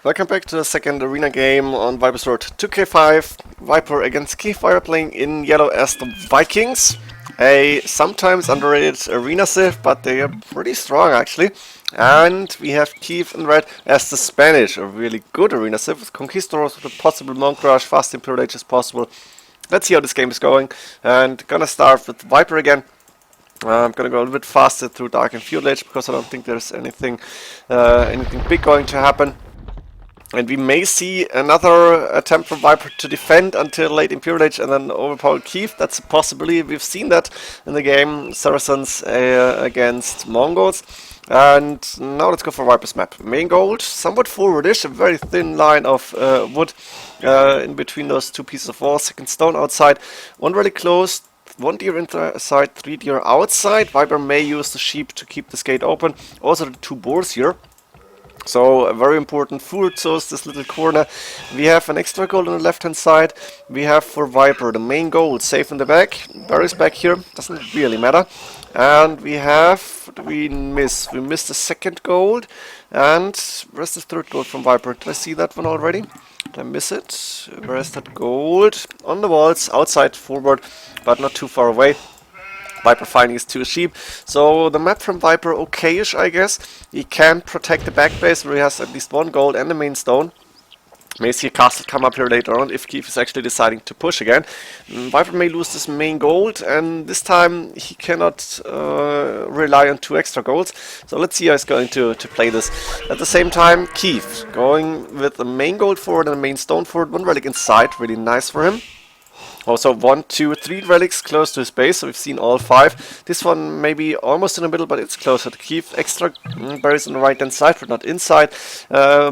Welcome back to the second arena game on Viper's Road 2K5. Viper against Keif playing in yellow as the Vikings. A sometimes underrated arena civ, but they are pretty strong actually. And we have Keif in red as the Spanish, a really good arena civ with Conquistadors with a possible monk rush, fast imperial age as possible. Let's see how this game is going. And gonna start with Viper again. I'm gonna go a little bit faster through Dark and Feudal Age because I don't think there's anything big going to happen. And we may see another attempt from Viper to defend until late Imperial Age and then overpower Keif. That's a possibility. We've seen that in the game Saracens against Mongols. And now let's go for Viper's map. Main gold, somewhat forwardish, a very thin line of wood in between those two pieces of wall. Second stone outside, one really close. One deer inside, three deer outside. Viper may use the sheep to keep this gate open. Also the two boars here. So a very important food source, this little corner. We have an extra gold on the left hand side. We have for Viper the main gold safe in the back. Barry's back here, doesn't really matter. And we have, what did we miss? We missed the second gold. And where's the third gold from Viper? Did I see that one already? Did I miss it? Where's that gold? On the walls, outside, forward, but not too far away. Viper finding his two sheep. So the map from Viper okayish, I guess. He can protect the back base where he has at least one gold and the main stone. May see a castle come up here later on if Keif is actually deciding to push again. Viper may lose this main gold, and this time he cannot rely on two extra golds. So let's see how he's going to play this. At the same time, Keif going with the main gold forward and the main stone forward. One relic inside, really nice for him. Also 1, 2, 3 relics close to his base, so we've seen all 5. This one maybe almost in the middle, but it's closer to Keif. Extra berries on the right hand side, but not inside.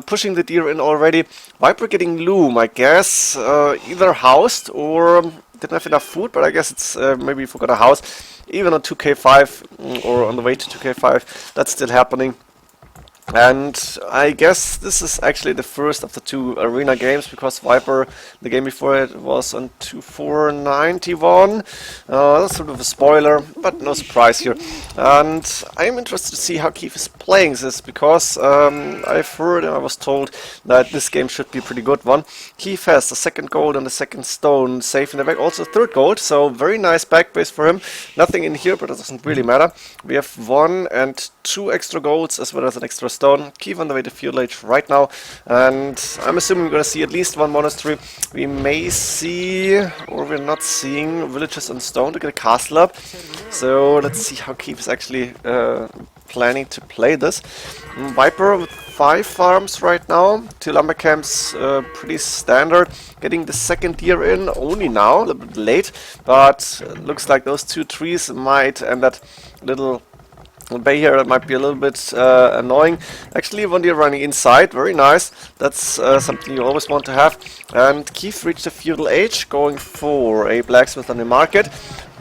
Pushing the deer in already. Viper getting loom, I guess. Either housed or didn't have enough food, but I guess it's maybe forgot a house. Even on 2K5 or on the way to 2K5, that's still happening. And I guess this is actually the first of the two arena games, because Viper, the game before it, was on 2491. That's sort of a spoiler, but no surprise here. And I'm interested to see how Keif is playing this, because I've heard and I was told that this game should be a pretty good one. Keif has the second gold and the second stone safe in the back, also third gold, so very nice back base for him. Nothing in here, but it doesn't really matter. We have 1 and 2 extra golds as well as an extra stone. Keif on the way to Feudal Age right now, and I'm assuming we're going to see at least one monastery. We may see, or we're not seeing, villages on stone to get a castle up. So let's see how Keif is actually planning to play this. Viper with 5 farms right now. 2 lumber camps, pretty standard. Getting the second deer in only now, a little bit late, but looks like those 2 trees might end that little bay here, that might be a little bit annoying. Actually, one deer running inside, very nice. That's something you always want to have. And Keif reached the Feudal Age, going for a blacksmith on the market.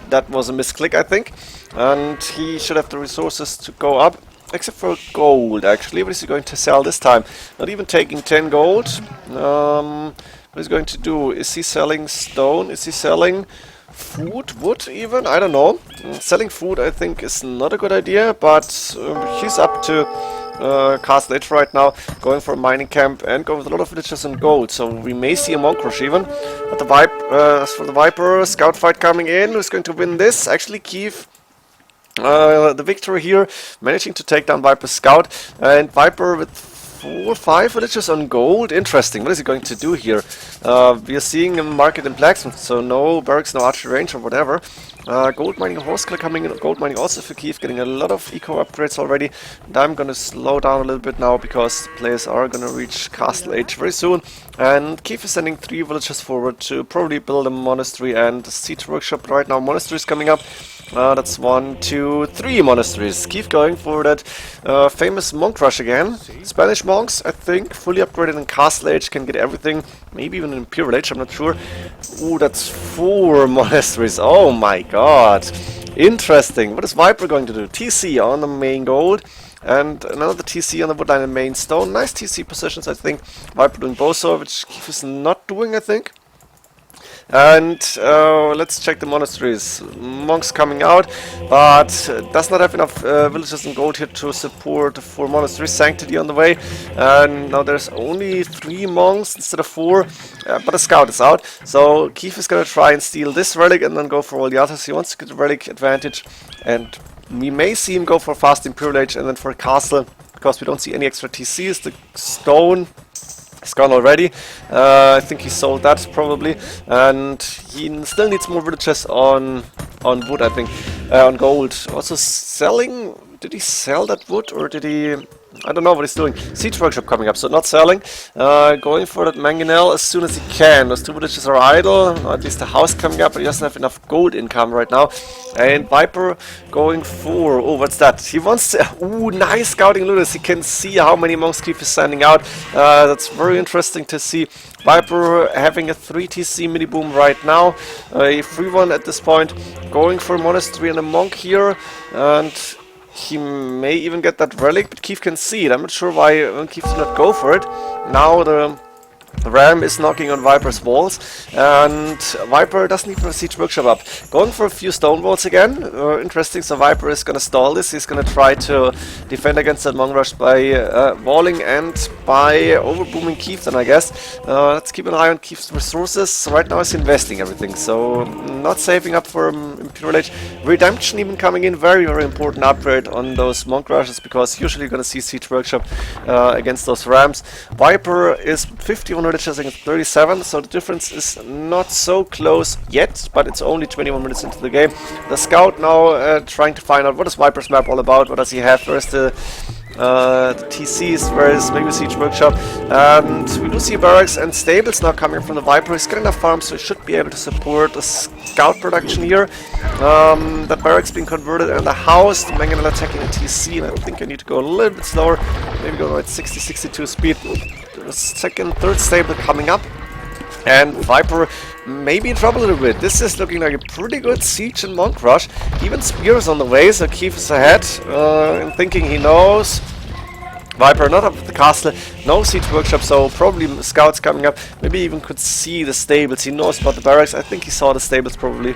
That was a misclick, I think. And he should have the resources to go up, except for gold, actually. What is he going to sell this time? Not even taking 10 gold. What is he going to do? Is he selling stone? Is he selling food, wood even? I don't know. Selling food I think is not a good idea, but he's up to Castle Edge right now, going for a mining camp and going with a lot of villages and gold, so we may see a monk rush even. But the as for the Viper, scout fight coming in. Who's going to win this? Actually Keif, the victory here, managing to take down Viper's scout, and Viper with 4, 5 villages on gold. Interesting. What is he going to do here? We are seeing a market in blacksmith, so no barracks, no archery range or whatever. Gold mining, horse killer coming in. Gold mining also for Keif, getting a lot of eco upgrades already. And I'm gonna slow down a little bit now, because players are gonna reach Castle Age very soon. And Keif is sending 3 villages forward to probably build a monastery and a siege workshop right now. Monasteries coming up. That's 1, 2, 3 monasteries. Keif going for that famous monk rush again. Spanish monks, I think, fully upgraded in Castle Age, can get everything. Maybe even in Imperial Age, I'm not sure. Ooh, that's 4 monasteries. Oh my god. Interesting. What is Viper going to do? TC on the main gold. And another TC on the woodline and main stone. Nice TC positions, I think. Viper doing both, which Keif is not doing, I think. And let's check the monasteries. Monks coming out, but does not have enough villagers and gold here to support the 4 monastery sanctity on the way. And now there's only 3 monks instead of 4, but a scout is out. So Keif is gonna try and steal this relic and then go for all the others. He wants to get the relic advantage, and we may see him go for fast Imperial Age and then for a castle, because we don't see any extra TCs. The stone is gone already. I think he sold that probably, and he still needs more villages on wood. I think on gold. Also selling. Did he sell that wood, or did he? I don't know what he's doing. Siege workshop coming up, so not selling. Going for that mangonel as soon as he can. Those 2 villages are idle, or at least the house coming up, but he doesn't have enough gold income right now. And Viper going for, oh, what's that? He wants to, ooh, nice scouting Ludus. He can see how many monks Keif is sending out. That's very interesting to see. Viper having a 3 TC mini boom right now, a free one at this point. Going for a monastery and a monk here, and he may even get that relic, but Keif can see it. I'm not sure why Keif did not go for it. Now the Ram is knocking on Viper's walls, and Viper doesn't even have a siege workshop up. Going for a few stone walls again. Interesting, so Viper is gonna stall this. He's gonna try to defend against that monk rush by walling and by overbooming Keif then, I guess. Let's keep an eye on Keif's resources. Right now he's investing everything, so not saving up for Imperial Age. Redemption even coming in, very, very important upgrade on those monk rushes, because usually you're gonna see siege workshop against those Rams. Viper is 51 villages against 37, so the difference is not so close yet, but it's only 21 minutes into the game. The scout now trying to find out what is Viper's map all about, what does he have, where's the TCs, where is maybe Siege Workshop, and we do see barracks and stables now coming from the Viper. He's got enough farms, so he should be able to support the scout production here. That barracks being converted, and the house, the mangonel attacking a TC, and I think I need to go a little bit slower, maybe go at 60-62 speed. The second, third stable coming up, and Viper may be in trouble a little bit. This is looking like a pretty good siege and monk rush. Even spears on the way, so Keif is ahead, and thinking he knows. Viper not up at the castle, no siege workshop, so probably scouts coming up. Maybe even could see the stables. He knows about the barracks. I think he saw the stables probably,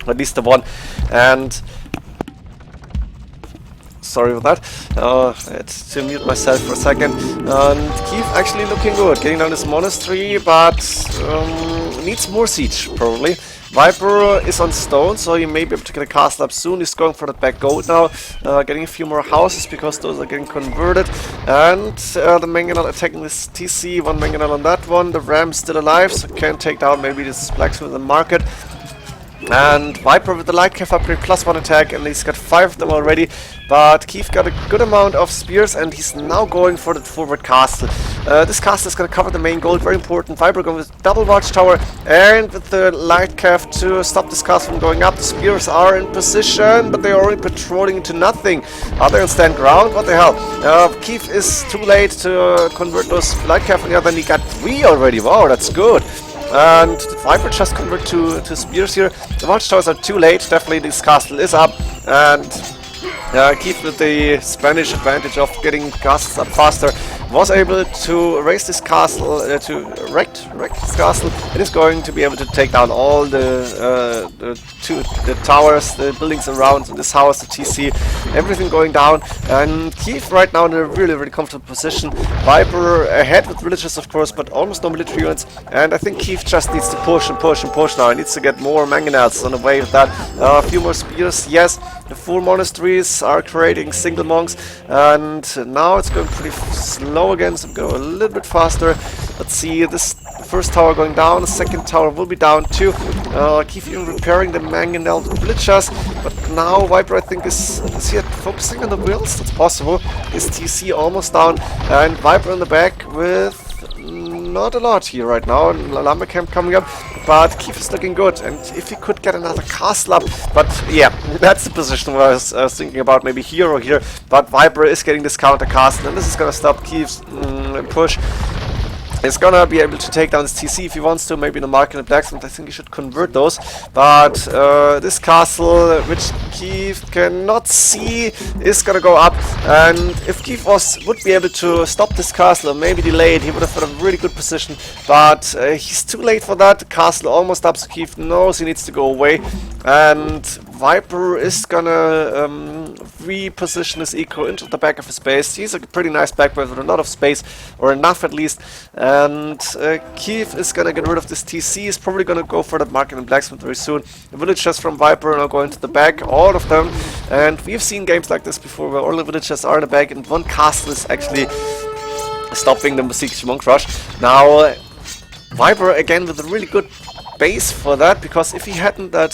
at least the one. And sorry for that. I had to mute myself for a second. And Keif actually looking good, getting down this monastery, but needs more siege probably. Viper is on stone, so he may be able to get a castle up soon. He's going for the back gold now, getting a few more houses because those are getting converted. And the mangonel attacking this TC, one mangonel on that one. The Ram still alive, so can take down maybe this blacksmith in the market. And Viper with the light Keif upgrade, +1 attack, and he's got 5 of them already. But Keif got a good amount of spears, and he's now going for the forward castle. This castle is going to cover the main gold, very important. Viper going with double watchtower, and with the light Keif to stop this castle from going up. The spears are in position, but they are already patrolling into nothing. Are they on stand ground? What the hell? Keif is too late to convert those light Keif on the other, and he got 3 already. Wow, that's good. And the Viper just convert to spears here. The watchtowers are too late. Definitely this castle is up, and Keif with the Spanish advantage of getting castles up faster was able to raise this castle, to wreck this castle. It is going to be able to take down all the towers, the buildings around this house, the TC, everything going down. And Keif right now in a really, really comfortable position. Viper ahead with villagers, of course, but almost no military units. And I think Keif just needs to push and push and push now. He needs to get more mangonels on the way with that. A few more spears, yes. The 4 monasteries are creating single monks, and now it's going pretty slow again, so go a little bit faster. Let's see, this first tower going down, the second tower will be down too. Keif even repairing the mangonel villagers, but now Viper I think is he focusing on the wills? That's possible. His TC almost down, and Viper in the back with not a lot here right now. Lumber camp coming up, but Keif is looking good, and if he could get another castle up, but yeah, that's the position where I was thinking about, maybe here or here, but Viper is getting this counter castle, and this is gonna stop Keif's push. He's gonna be able to take down his TC if he wants to, maybe in the market and blacksmith. I think he should convert those. But this castle, which Keif cannot see, is gonna go up. And if Keif would be able to stop this castle or maybe delay it, he would have had a really good position. But he's too late for that. The castle almost up, so Keif knows he needs to go away. And Viper is gonna reposition his eco into the back of his base. He's a pretty nice back with a lot of space, or enough at least. And Keif is gonna get rid of this TC. He's probably gonna go for that market and blacksmith very soon. The villagers from Viper are now going to the back, all of them. And we've seen games like this before, where all the villagers are in the back, and one castle is actually stopping the besieged monk rush. Now, Viper again with a really good base for that, because if he hadn't that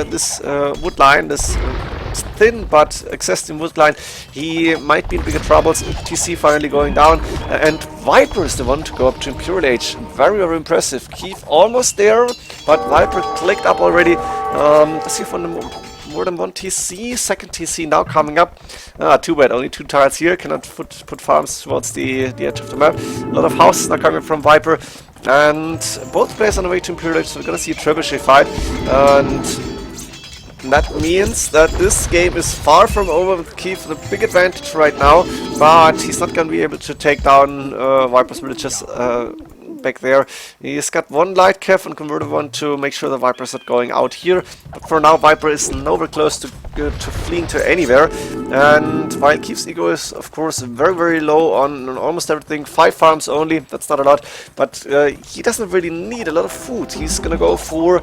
this wood line, this thin but existing wood line, he might be in bigger troubles. TC finally going down, and Viper is the one to go up to Imperial Age. Very, very impressive. Keif almost there, but Viper clicked up already. See from the more than one TC, second TC now coming up. Too bad, only 2 tiles here. Cannot put farms towards the edge of the map. A lot of houses now coming from Viper. And both players on the way to Imperial Age, so we're gonna see a trebuchet fight. And that means that this game is far from over with Keif with a big advantage right now. But he's not gonna be able to take down Viper's villagers back there. He's got one light cav and converted one to make sure the Viper's not going out here. But for now, Viper is nowhere close to fleeing to anywhere. And while Keif's ego is, of course, very, very low on almost everything, 5 farms only, that's not a lot. But he doesn't really need a lot of food. He's gonna go for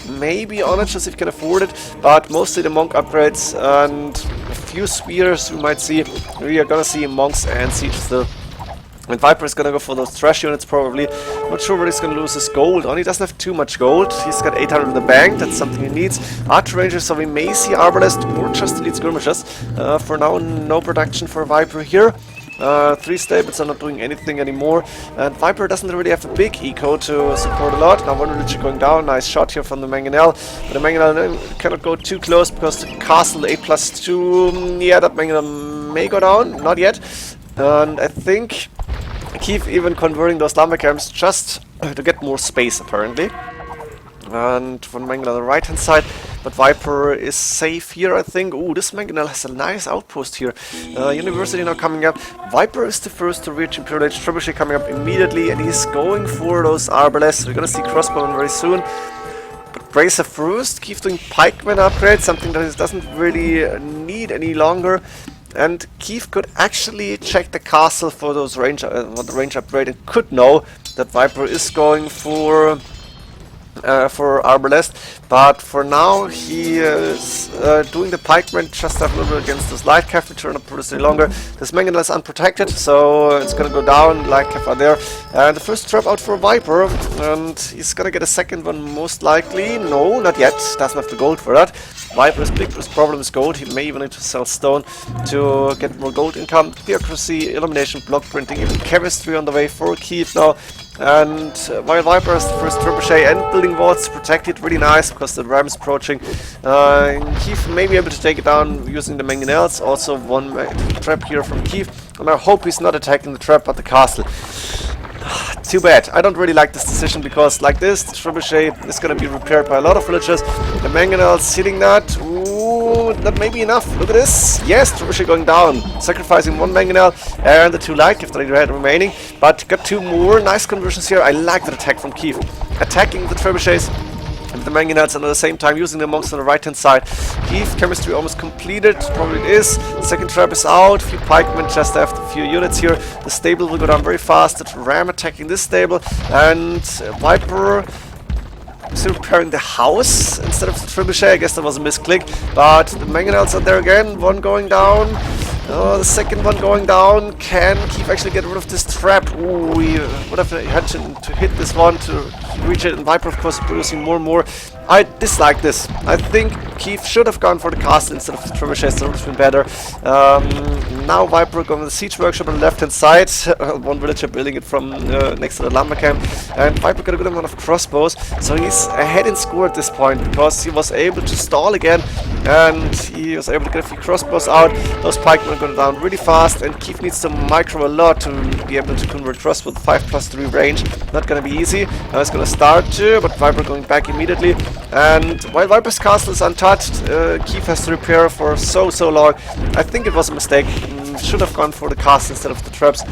maybe onages if he can afford it, but mostly the monk upgrades and a few spears we might see. We are gonna see monks and sieges still. And Viper is gonna go for those trash units probably. Not sure where he's gonna lose his gold on. He doesn't have too much gold. He's got 800 in the bank. That's something he needs. Archer Rangers, so we may see Arbalest or just elite skirmishers. For now, no production for Viper here. 3 stables are not doing anything anymore. And Viper doesn't really have a big eco to support a lot. Now one village going down. Nice shot here from the Mangonel. But the Mangonel cannot go too close because the castle 8+2. Yeah, that Mangonel may go down. Not yet. And I think Keif even converting those lumber camps just to get more space apparently. And one Mangonel on the right hand side, but Viper is safe here I think. Ooh, this Mangonel has a nice outpost here. University now coming up. Viper is the first to reach Imperial Age. Trebuchet coming up immediately, and he's going for those arbalests. We're gonna see crossbowmen very soon. But Bracer first. Keif doing pikeman upgrade, something that he doesn't really need any longer. And Keif could actually check the castle for those range, the range upgrade, and could know that Viper is going for Arbalest. But for now, he is doing the pikeman just a little bit against this light cav, which are not producing longer. This Mangonel is unprotected, so it's gonna go down. Light cav are there. And the first trap out for Viper, and he's gonna get a second one most likely. No, not yet. Doesn't have the gold for that. Viper's biggest problem is gold. He may even need to sell stone to get more gold income. Theocracy, illumination, block printing, even chemistry on the way for Keif now. And while Viper has the first trebuchet and building walls to protect it, really nice because the ram is approaching. Keif may be able to take it down using the Mangonels. Also one trap here from Keif. And I hope he's not attacking the trap but the castle. Too bad. I don't really like this decision because like this, the trebuchet is going to be repaired by a lot of villagers. The Mangonels hitting that. Ooh, that may be enough. Look at this. Yes, trebuchet going down. Sacrificing one Mangonel and the 2 light gift that he had remaining. But got 2 more. Nice conversions here. I like that attack from Keif. Attacking the trebuchets and the Mangonels, and at the same time using the monks on the right hand side. Keif, chemistry almost completed, probably it is. Second trap is out, few pikemen just after a few units here. The stable will go down very fast. The ram attacking this stable, and Viper still repairing the house instead of the trebuchet. I guess that was a misclick, but the Mangonels are there again. One going down. The second one going down. Can Keif actually get rid of this trap? Ooh, we would have had to hit this one to reach it. And Viper, of course, producing more and more. I dislike this. I think Keif should have gone for the castle instead of the trebuchets. That would have been better. Now Viper going to the siege workshop on the left hand side. One villager building it from next to the lumber camp. And Viper got a good amount of crossbows. So he's ahead in score at this point because he was able to stall again. And he was able to get a few crossbows out. Those pikemen are going down really fast. And Keif needs to micro a lot to be able to convert crossbow with 5+3 range. Not going to be easy. Now it's going to start to, but Viper going back immediately. And while Viper's castle is untouched, Keif has to repair for so long. I think it was a mistake. Should have gone for the castle instead of the traps.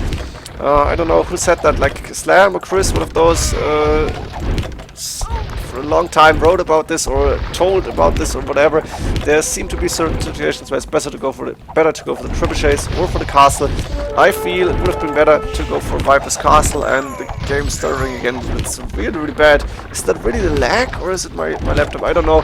I don't know who said that, like Slam or Chris, one of those for a long time wrote about this or told about this or whatever. There seem to be certain situations where it's better to go for the trebuchets or for the castle. I feel it would have been better to go for Viper's castle, and the game stuttering again. It's really bad. Is that really the lag or is it my laptop? I don't know.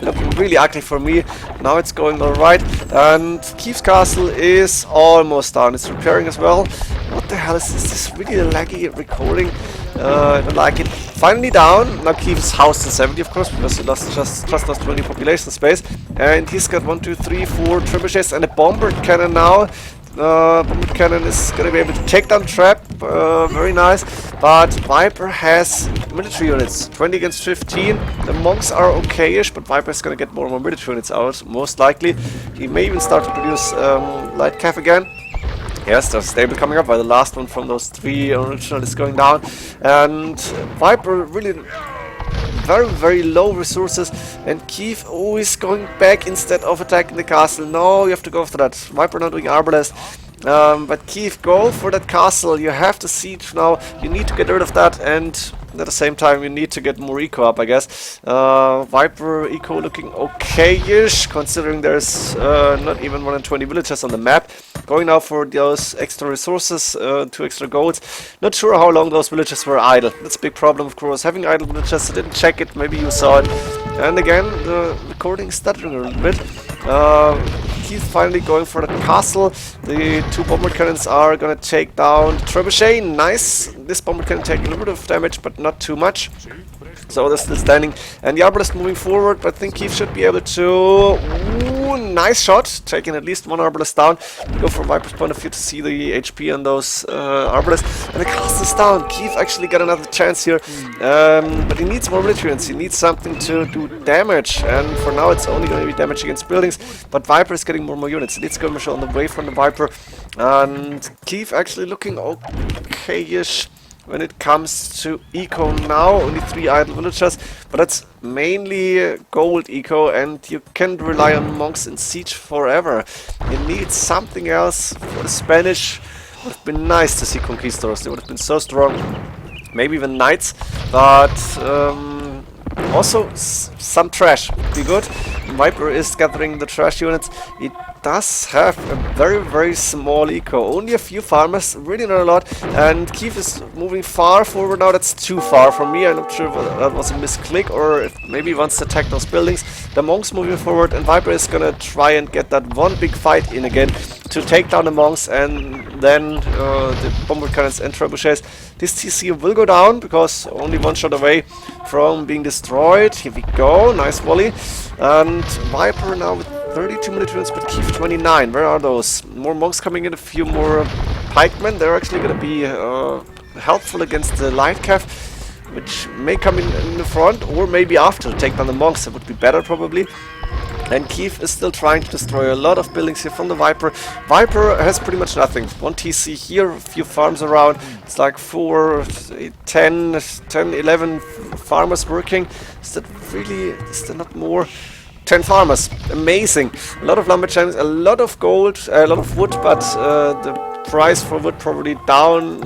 Looking really ugly for me. Now it's going alright. And Keif's castle is almost down. It's repairing as well. What the hell is this? Is this really a laggy recording? I don't like it. Finally down. Now Keif's housed in 70, of course, because he just lost 20 population space. And he's got 1, 2, 3, 4 trebuchets and a bomber cannon now. Bomber cannon is going to be able to take down the trap. Very nice. But Viper has military units. 20 against 15. The monks are okay-ish, but Viper is going to get more and more military units out, most likely. He may even start to produce light cav again. Yes, there's stable coming up, while the last one from those 3 original is going down. And Viper really very low resources, and Keif always going back instead of attacking the castle. No, you have to go for that. Viper not doing arbalest. But Keif, go for that castle. You have to siege now. You need to get rid of that, and at the same time you need to get more eco up, I guess. Viper eco looking okay-ish, considering there's not even 120 villagers on the map. Going now for those extra resources, 2 extra golds. Not sure how long those villagers were idle. That's a big problem, of course. Having idle villagers, I didn't check it, maybe you saw it. And again, the recording is stuttering a little bit. He's finally going for the castle. The 2 bomber cannons are gonna take down the trebuchet. Nice. This bomber cannon taking a little bit of damage, but not too much. So they're still standing. And the arbalest moving forward, but I think Keif should be able to... Ooh, nice shot. Taking at least 1 arbalest down. Go from Viper's point of view to see the HP on those arbalests. And the castle is down. Keif actually got another chance here. But he needs more military units. He needs something to do damage. And for now it's only going to be damage against buildings. But Viper is getting more and more units. He needs skirmisher on the way from the Viper. And Keif actually looking okay-ish when it comes to eco now. Only 3 idle villagers, but that's mainly gold eco, and you can't rely on monks in siege forever. You need something else. For the Spanish, it would have been nice to see conquistadors. They would have been so strong. Maybe even knights, but also some trash would be good. Viper is gathering the trash units. It does have a very small eco. Only a few farmers, really not a lot. And Keif is moving far forward now. That's too far from me. I'm not sure if that was a misclick or if maybe he wants to attack those buildings. The monks moving forward, and Viper is gonna try and get that one big fight in again to take down the monks, and then the bomber cannons and trebuchets. This TC will go down because only 1 shot away from being destroyed. Here we go, nice volley. And Viper now with 32 military units, but Keif 29. Where are those? More monks coming in, a few more pikemen. They're actually going to be helpful against the light cav, which may come in the front, or maybe after to take down the monks. That would be better probably. And Keif is still trying to destroy a lot of buildings here from the Viper. Viper has pretty much nothing. 1 TC here, a few farms around. It's like 4, 10, 11 farmers working. Is that really, is there not more? 10 farmers, amazing. A lot of lumberjacks, a lot of gold, a lot of wood, but the price for wood probably down,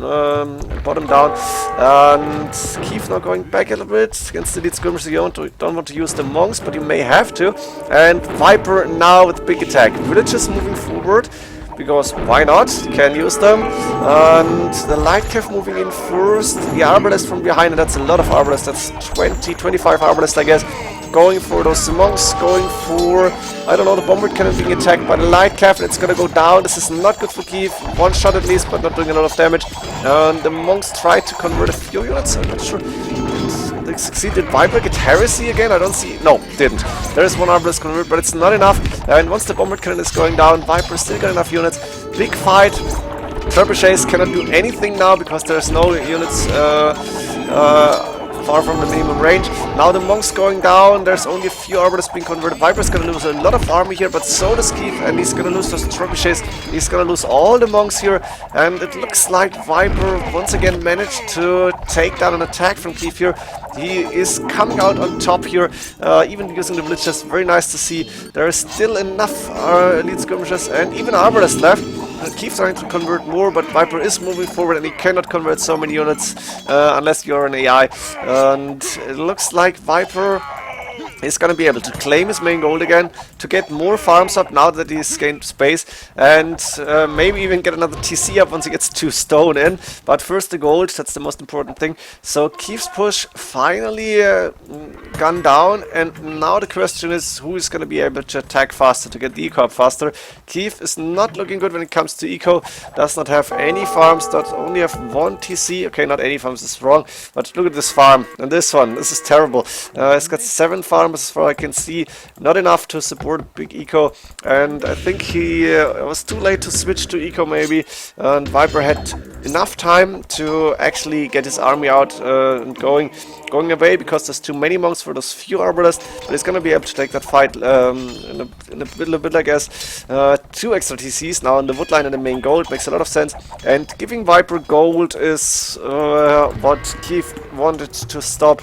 bottom down. And Keif now going back a little bit against the lead skirmishers. You don't want to use the monks, but you may have to. And Viper now with big attack. Villagers moving forward, because why not? You can use them. And the light cav moving in first. The arbalest from behind, and that's a lot of arbalests. That's 20, 25 arbalests, I guess. Going for those monks, going for, I don't know, the bomber cannon being attacked by the light cav, and it's gonna go down. This is not good for Keif. 1 shot at least, but not doing a lot of damage. And the monks try to convert a few units. I'm not sure. succeed. Did Viper get Heresy again? I don't see. No, didn't. There is one Arbalest convert, but it's not enough. And once the Bombard Cannon is going down, Viper still got enough units. Big fight. Trebuchets cannot do anything now because there's no units far from the minimum range. Now the Monks going down, there's only a few Arbalists being converted. Viper's gonna lose a lot of army here, but so does Keif, and he's gonna lose those Trebuchets. He's gonna lose all the Monks here, and it looks like Viper once again managed to take down an attack from Keif here. He is coming out on top here, even using the Blitzers. Very nice to see. There is still enough elite skirmishers and even Arbalists left. Keif trying to convert more, but Viper is moving forward and he cannot convert so many units unless you're an AI. And it looks like Viper is going to be able to claim his main gold again, to get more farms up now that he's gained space, and maybe even get another TC up once he gets 2 stone in. But first the gold, that's the most important thing. So Keif's push finally gone down, and now the question is who is going to be able to attack faster, to get the eco up faster. Keif is not looking good when it comes to eco, does not have any farms, does only have 1 TC. Okay, not any farms is wrong, but look at this farm, and this one, this is terrible. It's got 7 farms as far as I can see, not enough to support big eco, and I think he was too late to switch to eco maybe, and Viper had enough time to actually get his army out and going away, because there's too many monks for those few arbalists, but he's gonna be able to take that fight in a little bit, I guess. 2 extra TCs now on the wood line and the main gold makes a lot of sense, and giving Viper gold is what Keif wanted to stop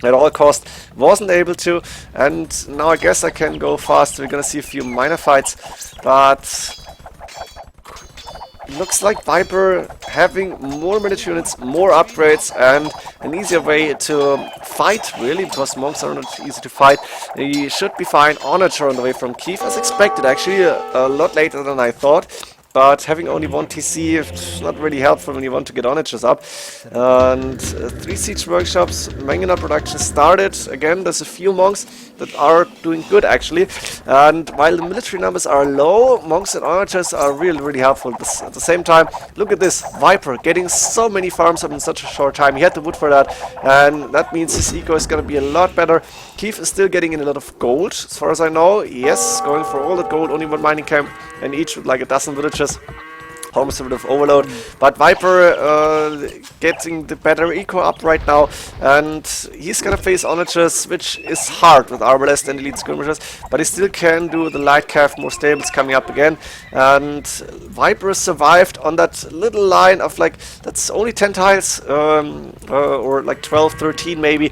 at all cost, wasn't able to, and now I guess I can go fast. We're gonna see a few minor fights, but looks like Viper having more military units, more upgrades, and an easier way to fight, really, because monks are not easy to fight. He should be fine. Onager on the way from Keif, as expected, actually, a lot later than I thought. But having only 1 TC is not really helpful when you want to get onagers up. And 3 siege workshops, Mangana production started. Again, there's a few monks that are doing good actually. And while the military numbers are low, monks and onagers are really helpful. At the same time, look at this, Viper getting so many farms up in such a short time. He had the wood for that, and that means his eco is going to be a lot better. Keif is still getting in a lot of gold, as far as I know. Yes, going for all that gold, only 1 mining camp, and each with like a dozen villages. Almost a bit of overload, but Viper getting the better eco up right now, and he's gonna face onagers, which is hard with Arbalest and elite skirmishers, but he still can do the light calf, more stables coming up again, and Viper survived on that little line of like, that's only 10 tiles, or like 12, 13 maybe.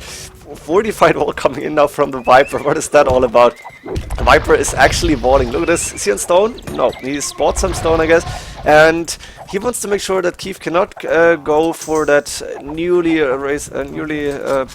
Fortified wall coming in now from the Viper. What is that all about? The Viper is actually walling. Look at this. Is he on stone? No, he's bought some stone, I guess. And he wants to make sure that Keif cannot go for that newly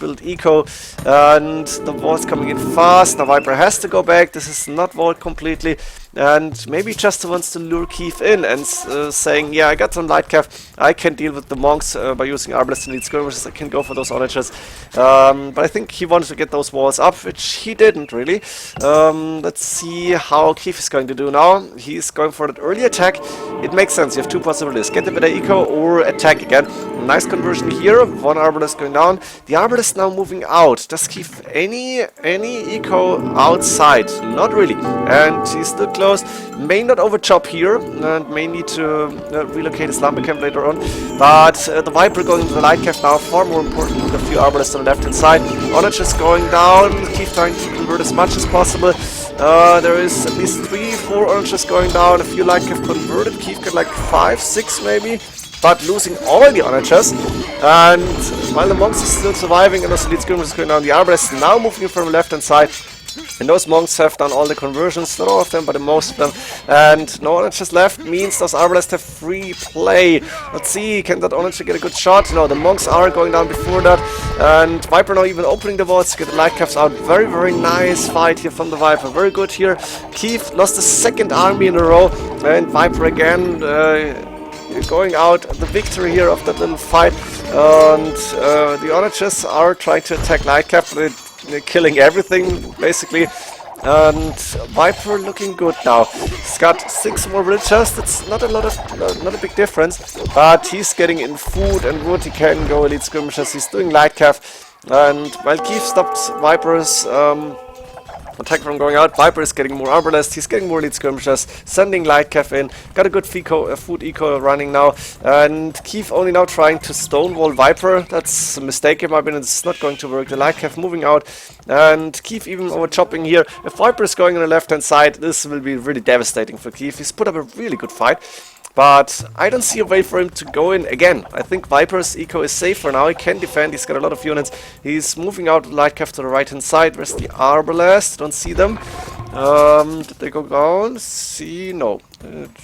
built eco. And the wall's coming in fast. Now Viper has to go back. This is not walled completely. And maybe just wants to lure Keif in and saying, yeah, I got some light calf. I can deal with the monks by using Arbalest and elite skirmishers. I can go for those onagers. But I think he wanted to get those walls up, which he didn't really. Let's see how Keif is going to do now. He's going for that early attack. It makes sense. You have 2 possibilities. Get the better eco or attack again. Nice conversion here. 1 Arbalest going down. The Arbalest now moving out. Does Keif any eco outside? Not really. And he's still close. May not overchop here and may need to relocate his lumber camp later on. But the Viper going to the light calf now, far more important with a few Arbalists on the left hand side. Onagers going down. Keif trying to convert as much as possible. There is at least 3, 4 onagers going down. A few light calf converted. Keif got like 5, 6 maybe. But losing all the onagers. And while the monks are still surviving and also elite skirmishers going down, the Arbalists now moving from the left hand side. And those monks have done all the conversions, not all of them, but most of them. And no onagers left means those Arbalists have free play. Let's see, can that onager get a good shot? No, the monks are going down before that. And Viper now even opening the walls to get the light calves out. Very nice fight here from the Viper. Very good here. Keif lost the 2nd army in a row. And Viper again going out the victory here of that little fight. And the onagers are trying to attack light cap, but they're killing everything basically, and Viper looking good now. He's got 6 more villagers. That's not a big difference, but he's getting in food and wood. He can go elite skirmishers. He's doing light calf. And while Keif stopped Viper's attack from going out, Viper is getting more arbalest, he's getting more lead skirmishers, sending light cav in, got a good food eco running now, and Keif only now trying to stonewall Viper. That's a mistake in my opinion, it's not going to work. The light cav moving out, and Keif even over chopping here. If Viper is going on the left hand side, this will be really devastating for Keif. He's put up a really good fight. But I don't see a way for him to go in again. I think Viper's eco is safe for now. He can defend. He's got a lot of units. He's moving out with light cav to the right hand side. Where's the arbalest? Don't see them. Did they go down? See, no.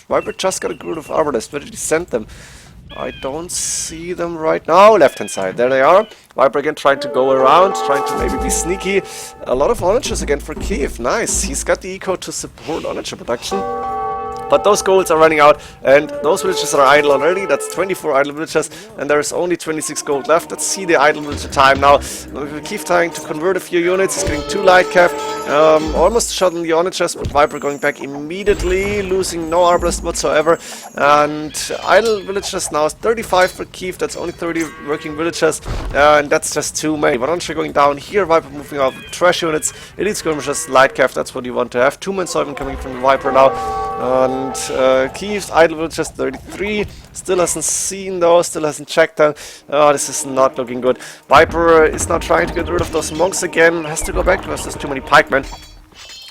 Viper just got a group of arbalest. Where did he send them? I don't see them right now. Left hand side. There they are. Viper again trying to go around, trying to maybe be sneaky. A lot of onagers again for Keif. Nice. He's got the eco to support onager production. But those golds are running out, and those villages are idle already. That's 24 idle villages, and there's only 26 gold left. Let's see the idle villager time now. Keif trying to convert a few units. He's getting 2 light cav. Almost shot on the onagers, but Viper going back immediately, losing no arbalest whatsoever. And idle villagers now 35 for Keif. That's only 30 working villagers, and that's just too many. One onager going down here. Viper moving out with trash units. Elite skirmishers, light cav. That's what you want to have. 2 men soybean coming from the Viper now. And Keif's idle will just 33, still hasn't seen those, still hasn't checked them. Oh, this is not looking good. Viper is now trying to get rid of those monks again, has to go back because there's too many pikemen.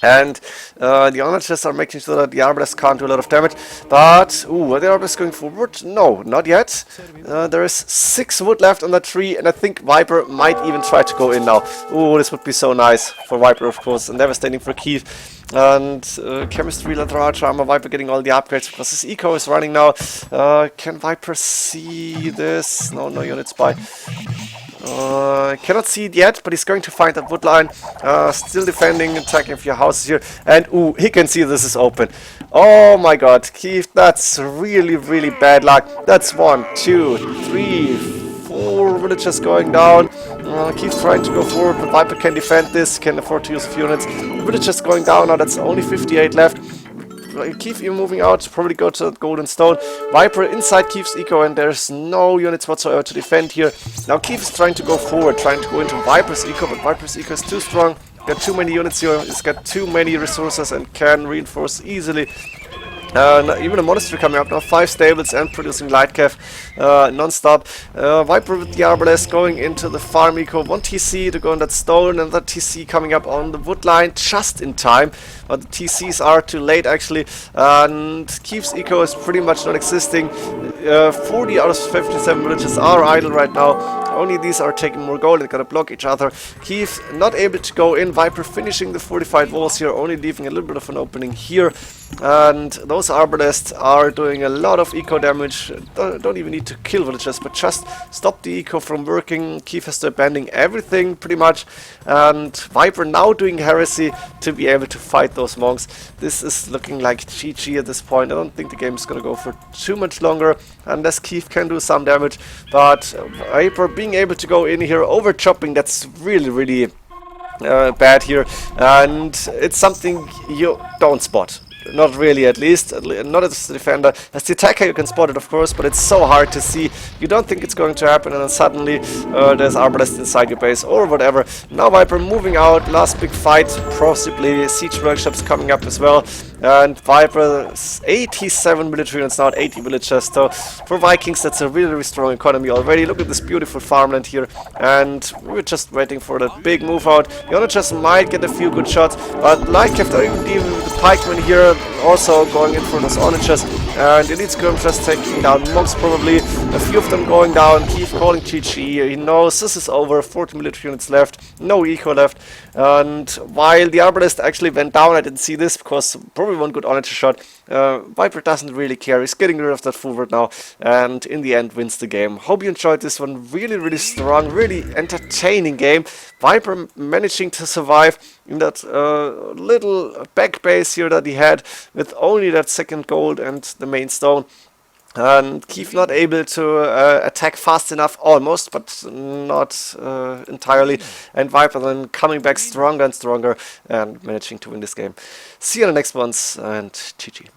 And the onagers are making sure that the arbalest can't do a lot of damage. But, are the arbalest going forward? No, not yet. There is 6 wood left on that tree, and I think Viper might even try to go in now. This would be so nice for Viper, of course, and devastating for Keif. And chemistry, leather armor, Viper getting all the upgrades because his eco is running now. Can Viper see this? No units by. Cannot see it yet, but he's going to find that wood line. Still defending, attacking a few houses here. And he can see this is open. Oh my god, Keif, that's really, really bad luck. That's 1, 2, 3, 4 villagers going down. Keif's trying to go forward, but Viper can defend this, can afford to use a few units. The villagers going down now, that's only 58 left. Keif even moving out, probably go to that golden stone. Viper inside Keif's eco, and there's no units whatsoever to defend here. Now Keif is trying to go forward, trying to go into Viper's eco, but Viper's eco is too strong. Got too many units here, he's got too many resources and can reinforce easily. Even a monastery coming up now, 5 stables and producing light cav non-stop. Viper with the arbalest going into the farm eco, 1 TC to go on that stone, and that TC coming up on the wood line just in time. But the TCs are too late actually, and Keif's eco is pretty much non-existing. 40 out of 57 villages are idle right now. Only these are taking more gold, they gotta block each other. Keif not able to go in, Viper finishing the fortified walls here, only leaving a little bit of an opening here. And those arbalests are doing a lot of eco damage. Don't even need to kill villagers, but just stop the eco from working. Keif has to abandon everything pretty much. And Viper now doing heresy to be able to fight those monks. This is looking like GG at this point. I don't think the game is gonna go for too much longer unless Keif can do some damage. But Viper being able to go in here, over chopping, that's really, really bad here. And it's something you don't spot. Not really, at least. Not as the defender. As the attacker you can spot it, of course, but it's so hard to see. You don't think it's going to happen, and then suddenly there's arbalest inside your base or whatever. Now Viper moving out. Last big fight, possibly. Siege workshops coming up as well. And Viper's 87 military units now at 80 villagers. So for Vikings, that's a really, really strong economy already. Look at this beautiful farmland here. And we're just waiting for that big move out. The onagers might get a few good shots, but light cav are even dealing with the pikemen here, also going in for those onagers. And Elite skirmishers taking down monks probably. A few of them going down. Keif calling GG. He knows this is over. 40 military units left. No eco left. And while the arbalest actually went down, I didn't see this because probably one good onager shot. Viper doesn't really care. He's getting rid of that forward now, and in the end wins the game. Hope you enjoyed this one. Really, really strong, really entertaining game. Viper managing to survive in that little back base here that he had with only that second gold and the main stone. And Keif not able to attack fast enough, almost, but not entirely. And Viper then coming back stronger and stronger and managing to win this game. See you in the next ones, and GG.